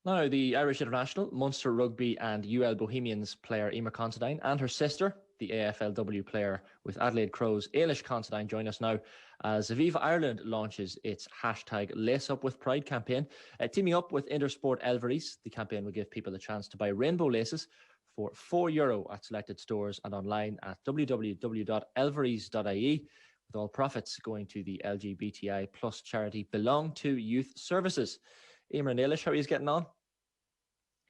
Now, the Irish international, Munster Rugby and UL Bohemians player Eimear Considine and her sister, the AFLW player with Adelaide Crows Ailish Considine, join us now as Aviva Ireland launches its hashtag Lace Up With Pride campaign. Teaming up with Intersport Elveries, the campaign will give people the chance to buy rainbow laces for €4 at selected stores and online at www.elveries.ie, with all profits going to the LGBTI plus charity Belong to Youth Services. Eimear and Ailish, how are you getting on?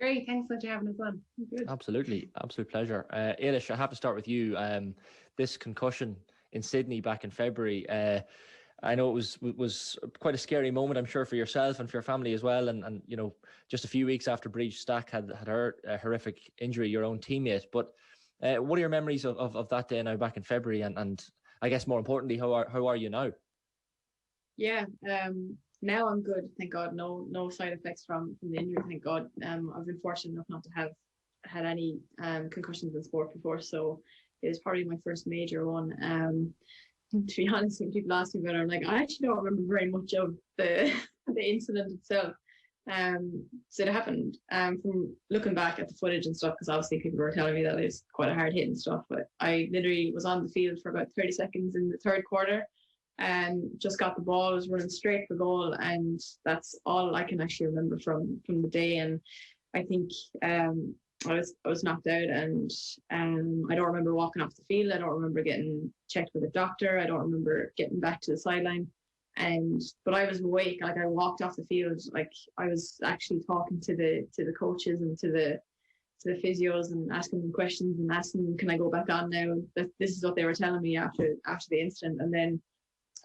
Great, thanks for having us on. Good. Absolutely, absolute pleasure. Ailish, I have to start with you. This concussion in Sydney back in February, I know it was quite a scary moment, I'm sure, for yourself and for your family as well. And you know, just a few weeks after Breach Stack had a horrific injury, your own teammate. But what are your memories of that day now back in February? And I guess more importantly, how are you now? Yeah, now I'm good, thank God. No side effects from the injury, thank God. I've been fortunate enough not to have had any concussions in sport before, so it was probably my first major one. To be honest, when people ask me about it, I'm like, I actually don't remember very much of the incident itself. So it happened from looking back at the footage and stuff, because obviously people were telling me that it was quite a hard hit and stuff, but I literally was on the field for about 30 seconds in the third quarter and just got the ball, was running straight for goal, and that's all I can actually remember from the day. And I think I was knocked out, and I don't remember walking off the field. I don't remember getting checked with a doctor. I don't remember getting back to the sideline. But I was awake. Like, I walked off the field, like I was actually talking to the coaches and to the physios and asking them questions and asking them, can I go back on now? This is what they were telling me after the incident. And then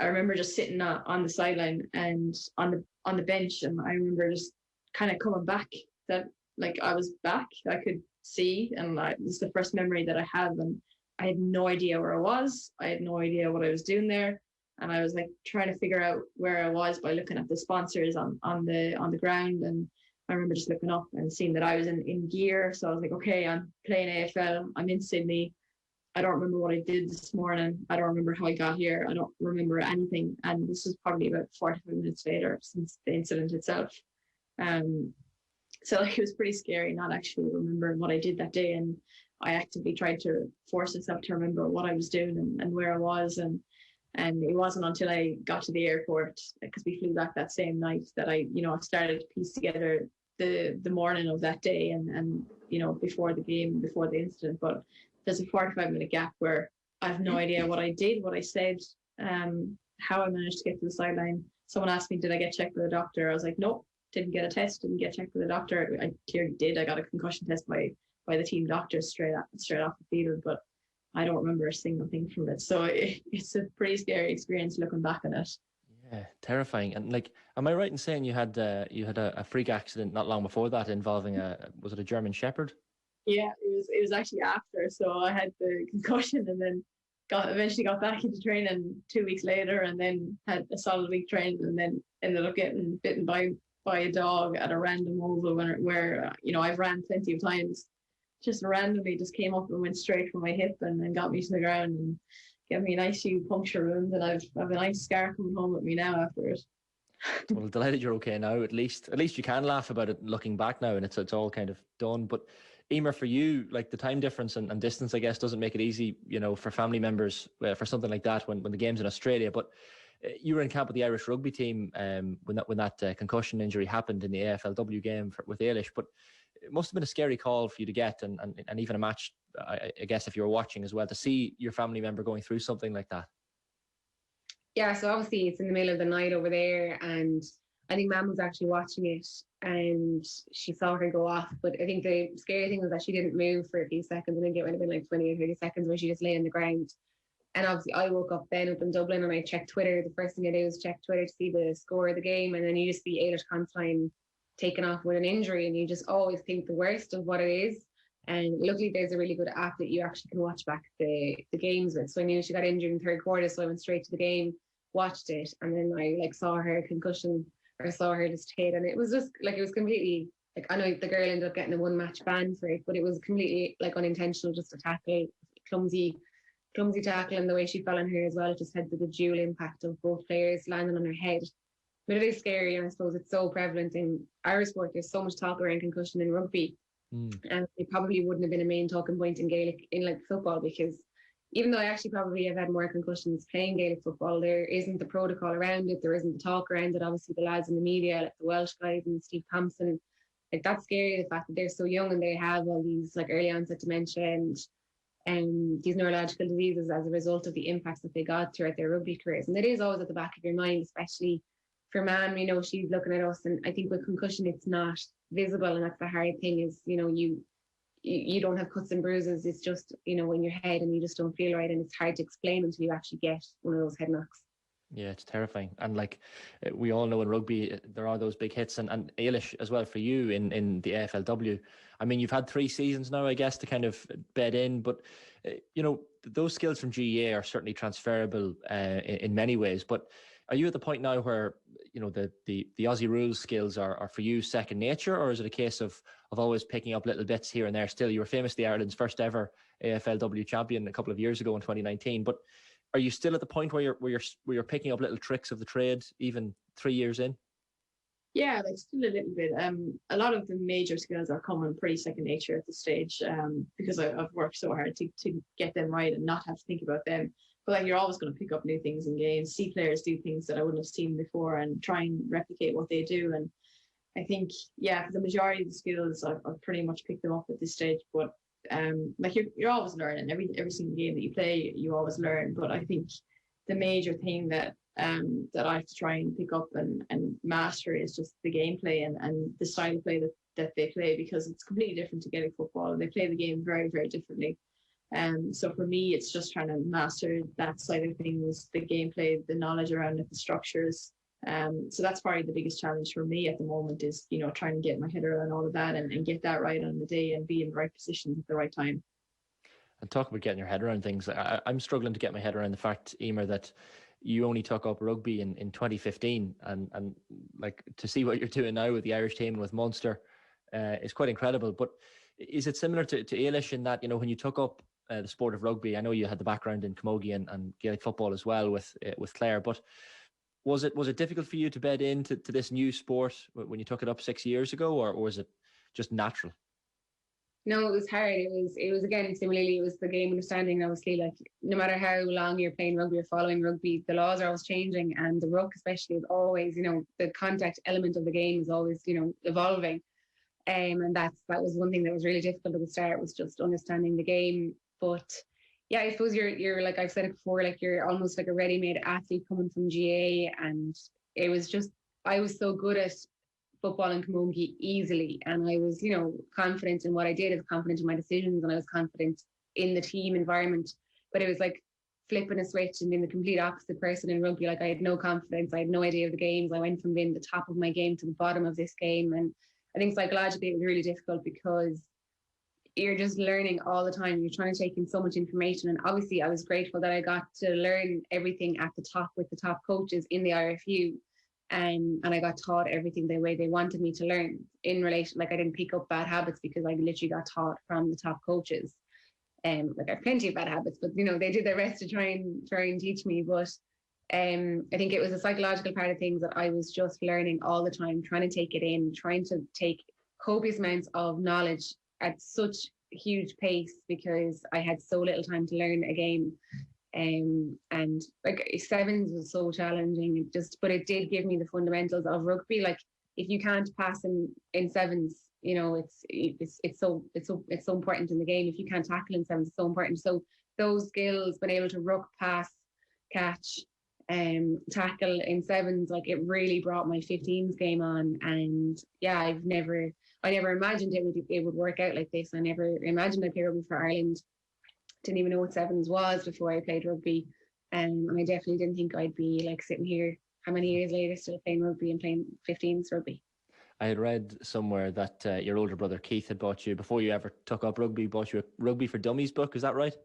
I remember just sitting on the sideline and on the bench, and I remember just kind of coming back, that like I was back, I could see, and this is the first memory that I have, and I had no idea where I was. I had no idea what I was doing there, and I was like trying to figure out where I was by looking at the sponsors on the ground. And I remember just looking up and seeing that I was in gear. So I was like, okay, I'm playing AFL, I'm in Sydney. I don't remember what I did this morning. I don't remember how I got here. I don't remember anything. And this was probably about 45 minutes later since the incident itself. So like, it was pretty scary not actually remembering what I did that day. And I actively tried to force myself to remember what I was doing and where I was. And it wasn't until I got to the airport, because we flew back that same night, that I started to piece together the morning of that day and before the game, before the incident. But there's a 45-minute gap where I have no idea what I did, what I said, how I managed to get to the sideline. Someone asked me, did I get checked with a doctor? I was like, nope, didn't get a test, didn't get checked with a doctor. I clearly did. I got a concussion test by the team doctors straight off the field, but I don't remember a single thing from it. So it's a pretty scary experience looking back on it. Yeah, terrifying. And like, am I right in saying you had a freak accident not long before that involving was it a German Shepherd? Yeah, it was actually after. So I had the concussion and then eventually got back into training 2 weeks later, and then had a solid week training, and then ended up getting bitten by a dog at a random oval where I've ran plenty of times. Just randomly just came up and went straight for my hip and got me to the ground and gave me a nice few puncture wounds, and I've a nice scar coming home with me now after it. Well, delighted you're okay now. At least you can laugh about it looking back now, and it's all kind of done. But Eimear, for you, like, the time difference and distance, I guess, doesn't make it easy, for family members for something like that when the game's in Australia. But you were in camp with the Irish rugby team when that concussion injury happened in the AFLW game with Ailish. But it must have been a scary call for you to get, and even a match, I guess, if you were watching as well, to see your family member going through something like that. Yeah, so obviously it's in the middle of the night over there, and I think Mum was actually watching it and she saw her go off. But I think the scary thing was that she didn't move for a few seconds. I think it would have been like 20 or 30 seconds where she just lay on the ground. And obviously I woke up then up in Dublin and I checked Twitter. The first thing I do is check Twitter to see the score of the game, and then you just see Ailish Considine taken off with an injury, and you just always think the worst of what it is. And luckily there's a really good app that you actually can watch back the games with. So I knew she got injured in the third quarter, so I went straight to the game, watched it, and then I saw her concussion, or saw her just hit, and it was just like, it was completely, like, I know the girl ended up getting a 1-match ban for it, but it was completely like unintentional, just a tackle, clumsy tackle, and the way she fell on her as well, it just had the dual impact of both players landing on her head. But it is scary, and I suppose it's so prevalent in our sport. There's so much talk around concussion in rugby, and it probably wouldn't have been a main talking point in Gaelic, in like football, because even though I actually probably have had more concussions playing Gaelic football, there isn't the protocol around it. There isn't the talk around it. Obviously, the lads in the media, like the Welsh guys and Steve Thompson, like that's scary. The fact that they're so young and they have all these like early onset dementia and these neurological diseases as a result of the impacts that they got throughout their rugby careers. And it is always at the back of your mind, especially for Mam. You know, she's looking at us, and I think with concussion, it's not visible, and that's the hard thing. Is, you know, you don't have cuts and bruises. It's just, you know, in your head, and you just don't feel right, and it's hard to explain until you actually get one of those head knocks. Yeah, it's terrifying. And like we all know in rugby, there are those big hits, and Ailish as well for you in the AFLW. I mean, you've had 3 seasons now, I guess, to kind of bed in, but you know, those skills from GEA are certainly transferable in many ways. But are you at the point now where, you know, the Aussie rules skills are for you second nature, or is it a case of always picking up little bits here and there? Still, you were famously Ireland's first ever AFLW champion a couple of years ago in 2019, but are you still at the point where you're picking up little tricks of the trade even 3 years in? Yeah, like still a little bit. A lot of the major skills are coming pretty second nature at this stage, because I've worked so hard to get them right and not have to think about them. But like, you're always going to pick up new things in games, see players do things that I wouldn't have seen before, and try and replicate what they do. And I think, yeah, for the majority of the skills, I've pretty much picked them up at this stage. But like you're always learning. Every single game that you play, you always learn. But I think the major thing that that I have to try and pick up and master is just the gameplay and the style of play that they play, because it's completely different to Gaelic football. They play the game very, very differently. So for me, it's just trying to master that side of things, the gameplay, the knowledge around it, the structures. So that's probably the biggest challenge for me at the moment is, you know, trying to get my head around all of that and get that right on the day and be in the right positions at the right time. And talk about getting your head around things. I'm struggling to get my head around the fact, Eimear, that you only took up rugby in 2015, and like to see what you're doing now with the Irish team and with Munster is quite incredible. But is it similar to Ailish in that, you know, when you took up the sport of rugby, I know you had the background in camogie and Gaelic football as well with Clare, but was it difficult for you to bed into this new sport when you took it up 6 years ago, or was it just natural? No, it was hard. It was again, similarly, it was the game understanding. Obviously, like no matter how long you're playing rugby or following rugby, the laws are always changing, and the ruck especially is always, you know, the contact element of the game is always, you know, evolving. And that was one thing that was really difficult at the start, was just understanding the game. But yeah, I suppose you're like I've said it before, like you're almost like a ready-made athlete coming from GA, and it was just, I was so good at football and camogie easily, and I was, you know, confident in what I did, I was confident in my decisions, and I was confident in the team environment. But it was like flipping a switch and being the complete opposite person in rugby. Like I had no confidence, I had no idea of the games. I went from being the top of my game to the bottom of this game, and I think psychologically it was really difficult because you're just learning all the time. You're trying to take in so much information, and obviously I was grateful that I got to learn everything at the top with the top coaches in the RFU. And I got taught everything the way they wanted me to learn in relation. Like I didn't pick up bad habits because I literally got taught from the top coaches. Like I have plenty of bad habits, but you know, they did their best to try and teach me. But I think it was a psychological part of things that I was just learning all the time, trying to take it in, trying to take copious amounts of knowledge at such huge pace because I had so little time to learn a game. And like sevens was so challenging, but it did give me the fundamentals of rugby. Like if you can't pass in sevens, you know, it's so important in the game. If you can't tackle in sevens, it's so important. So those skills, being able to ruck, pass, catch, tackle in sevens, like it really brought my 15s game on. And yeah, I never imagined it would work out like this. I never imagined I'd play rugby for Ireland. Didn't even know what sevens was before I played rugby, and I definitely didn't think I'd be like sitting here how many years later still playing rugby and playing 15s rugby. I had read somewhere that your older brother Keith had bought you, before you ever took up rugby, bought you a Rugby for Dummies book. Is that right?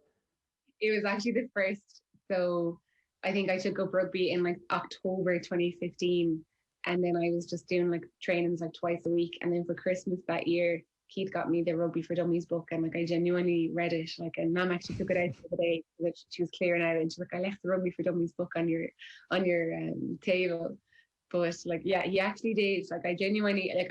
It was actually the first. So I think I took up rugby in like October 2015, and then I was just doing like trainings like twice a week, and then for Christmas that year Keith got me the Rugby for Dummies book, and like I genuinely read it. Like, and Mum actually took it out the other day because she was clearing out, and she's like, "I left the Rugby for Dummies book on your table." But like, yeah, he actually did. Like, I genuinely, like,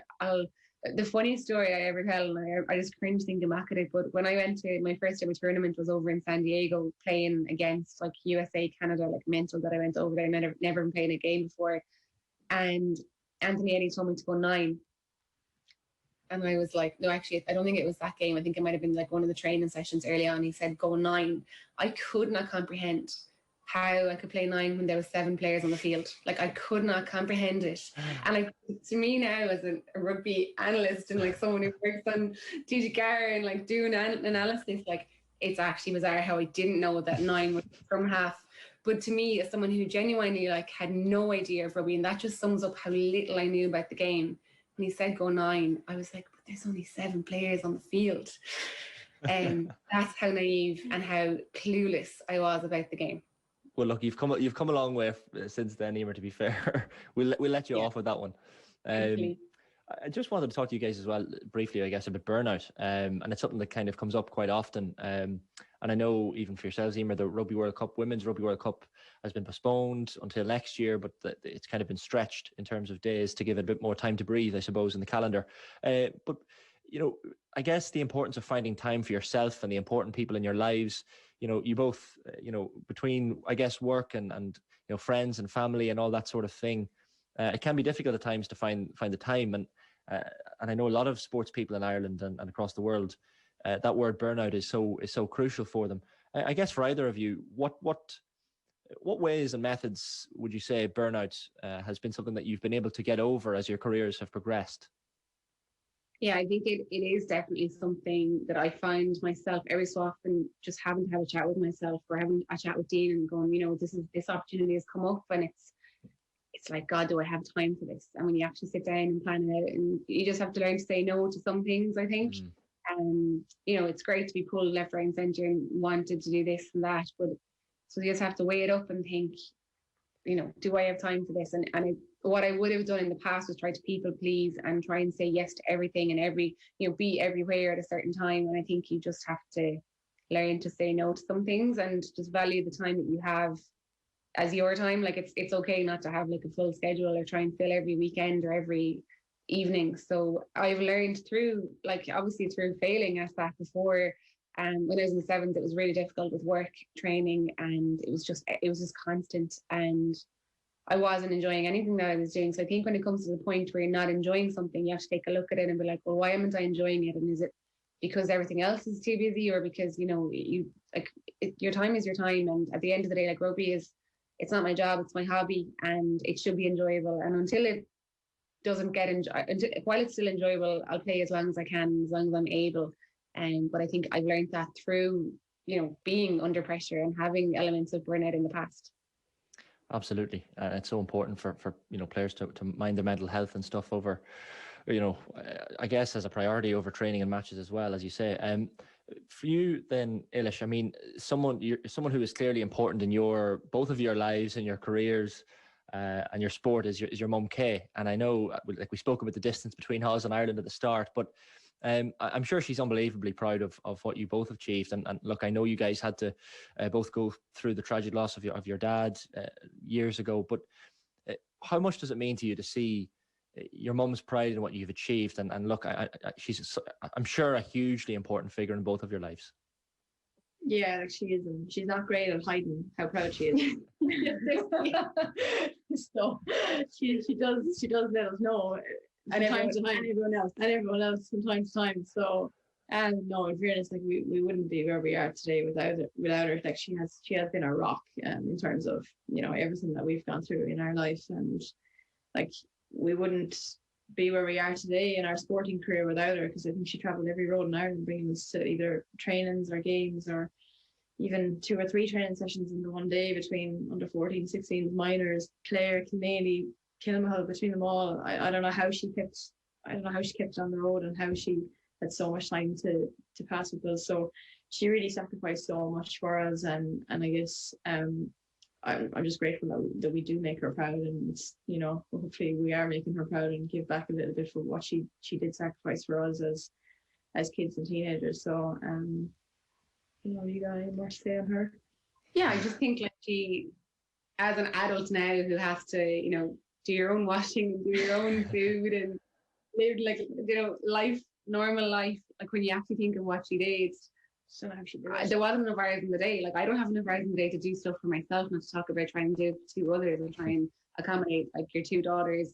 the funniest story I ever tell, and I just cringe thinking back at it, but when I went to my first ever tournament was over in San Diego, playing against like USA, Canada, like mental that I went over there, never been playing a game before. And Anthony Eddie told me to go 9. And I was like, no, actually, I don't think it was that game. I think it might have been like one of the training sessions early on. He said, go 9. I could not comprehend how I could play 9 when there was 7 players on the field. Like, I could not comprehend it. And like, to me now, as a rugby analyst and like someone who works on TGCAR and like doing analysis, like, it's actually bizarre how I didn't know that 9 was from half. But to me, as someone who genuinely like had no idea of rugby, and that just sums up how little I knew about the game. When he said go 9, I was like, but there's only 7 players on the field. And that's how naive and how clueless I was about the game. Well, look, you've come a long way since then, Eimear, to be fair. we'll let you off with that one. I just wanted to talk to you guys as well briefly, I guess, about burnout. And it's something that kind of comes up quite often. And I know even for yourselves, Eimear, the Rugby World Cup, Women's Rugby World Cup has been postponed until next year, but it's kind of been stretched in terms of days to give it a bit more time to breathe, I suppose, in the calendar. But, you know, I guess the importance of finding time for yourself and the important people in your lives, you know, you both, you know, between, I guess, work and you know, friends and family and all that sort of thing, it can be difficult at times to find the time. And I know a lot of sports people in Ireland and across the world, that word burnout is so crucial for them. I guess for either of you, what ways and methods would you say burnout has been something that you've been able to get over as your careers have progressed? Yeah, I think it is definitely something that I find myself every so often just having to have a chat with myself, or having a chat with Dean and going, you know, this opportunity has come up, and it's like, God, do I have time for this? And when you actually sit down and plan it out, and you just have to learn to say no to some things, I think. You know, it's great to be pulled left, right and centre and wanted to do this and that, but so you just have to weigh it up and think, you know, do I have time for this? And what I would have done in the past was try to people please and try and say yes to everything and you know, be everywhere at a certain time. And I think you just have to learn to say no to some things and just value the time that you have as your time. Like, it's okay not to have like a full schedule or try and fill every weekend or every evening. So I've learned through, like, obviously through failing at that before. And when I was in the 7s, it was really difficult with work, training, and it was just constant. And I wasn't enjoying anything that I was doing. So I think when it comes to the point where you're not enjoying something, you have to take a look at it and be like, well, why am I enjoying it? And is it because everything else is too busy, or because, you know, your time is your time? And at the end of the day, like, rugby it's not my job, it's my hobby, and it should be enjoyable. And until it doesn't get while it's still enjoyable, I'll play as long as I can, as long as I'm able. But I think I've learned that through, you know, being under pressure and having elements of burnout in the past. Absolutely. It's so important for you know, players to mind their mental health and stuff over, you know, I guess as a priority over training and matches as well, as you say. For you then, Ailish, I mean, someone who is clearly important in both of your lives and your careers and your sport is your mum, Kay. And I know, like, we spoke about the distance between Oz and Ireland at the start, but I'm sure she's unbelievably proud of what you both achieved. And look, I know you guys had to both go through the tragic loss of your dad years ago, but how much does it mean to you to see your mum's pride in what you've achieved? And look, she's, I'm sure, a hugely important figure in both of your lives. Yeah, like, she is, and she's not great at hiding how proud she is. So she does let us know. And everyone else from time to time. So, and no, in fairness, like, we wouldn't be where we are today without her. Like, she has been our rock in terms of, you know, everything that we've gone through in our life. And like, we wouldn't be where we are today in our sporting career without her, because I think she travelled every road in Ireland bringing us to either trainings or games, or even 2 or 3 training sessions in the one day between under 14, 16 minors, Clare, Kilmaley, Kilmahill, between them all. I don't know how she kept on the road, and how she had so much time to pass with us. So she really sacrificed so much for us, and I guess I'm just grateful that we do make her proud, and it's, you know, hopefully we are making her proud and give back a little bit for what she did sacrifice for us as kids and teenagers. So you know, you got any more to say on her? Yeah, I just think, like, she, as an adult now who has to, you know, do your own washing and do your own food and live like, you know, life, normal life. Like when you actually think of what she did, So how she did it. there wasn't enough hours in the day. Like I don't have enough hours in the day to do stuff for myself, not to talk about trying to do to others and try and accommodate like your two daughters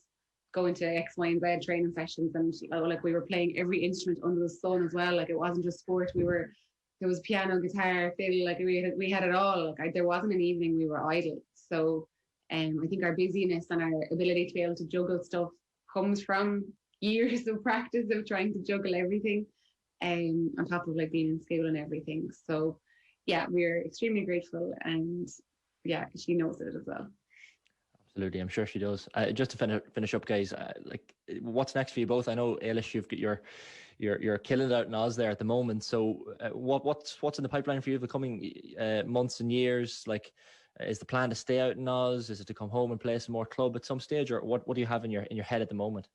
going to X, Y, and Z training sessions, and like we were playing every instrument under the sun as well. Like it wasn't just sport. There was piano, guitar, fiddle. Like we had it all. Like there wasn't an evening we were idle. So, I think our busyness and our ability to be able to juggle stuff comes from years of practice of trying to juggle everything, on top of like being in school and everything. So, yeah, we're extremely grateful, and yeah, she knows it as well. Absolutely, I'm sure she does. Just to finish up, guys, like what's next for you both? I know Ailish, you've got you're killing it out in Oz there at the moment. So what's in the pipeline for you for the coming months and years? Like, is the plan to stay out in Oz? Is it to come home and play some more club at some stage, or what do you have in your head at the moment?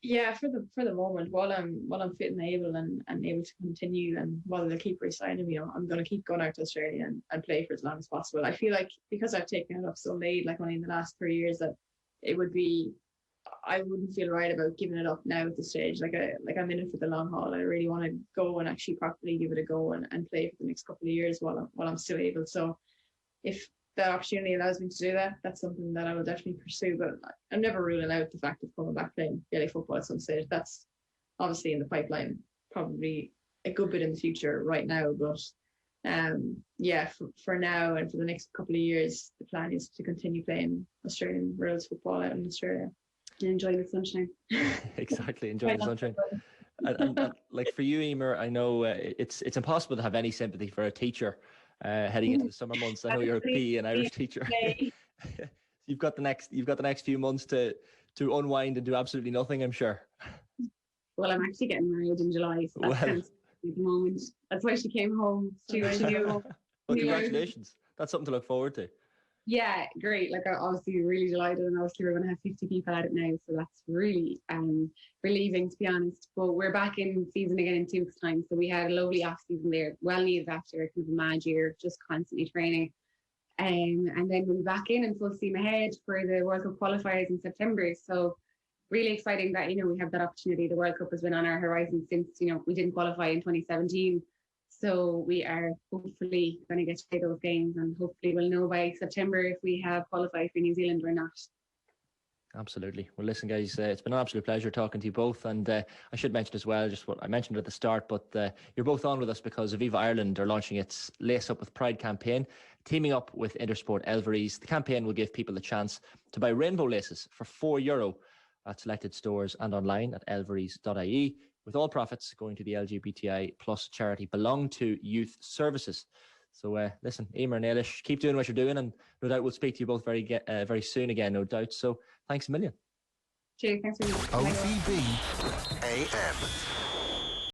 Yeah, for the moment, while I'm fit and able and able to continue, and while they keep re-signing me, I'm going to keep going out to Australia and play for as long as possible. I feel like because I've taken it up so late, like only in the last 3 years, that I wouldn't feel right about giving it up now at this stage. Like I'm in it for the long haul. I really want to go and actually properly give it a go and play for the next couple of years while I'm still able. So if the opportunity allows me to do that, that's something that I will definitely pursue. But I'm never ruling out the fact of coming back playing Gaelic football at some stage. That's obviously in the pipeline, probably a good bit in the future right now. But yeah, for now and for the next couple of years, the plan is to continue playing Australian rules football out in Australia and enjoy the sunshine. Exactly, enjoy the sunshine. And like for you, Eimear, I know it's impossible to have any sympathy for a teacher heading into the summer months. I know you're a PE and Irish teacher. You've got the next few months to unwind and do absolutely nothing, I'm sure. Well, I'm actually getting married in July, so that's kind of at the moment. That's why she came home. Well, congratulations. That's something to look forward to. Yeah, great. Like I'm obviously really delighted, and obviously we're going to have 50 people at it now, so that's really relieving, to be honest. But we're back in season again in 2 weeks' time, so we had a lovely off season there, well needed after kind of a mad year of just constantly training, and then we'll be back in full steam ahead for the World Cup qualifiers in September. So really exciting that we have that opportunity. The World Cup has been on our horizon since we didn't qualify in 2017. So we are hopefully going to get to play those games, and hopefully we'll know by September if we have qualified for New Zealand or not. Absolutely. Well, listen, guys, it's been an absolute pleasure talking to you both. And I should mention as well, just what I mentioned at the start, but you're both on with us because Aviva Ireland are launching its Lace Up with Pride campaign, teaming up with Intersport Elveries. The campaign will give people the chance to buy rainbow laces for €4 at selected stores and online at elveries.ie, with all profits going to the LGBTI plus charity Belong to Youth Services. So listen, Eimear and Ailish, keep doing what you're doing, and no doubt we'll speak to you both very soon again, no doubt. So thanks a million. Cheers, thanks for OTB AM.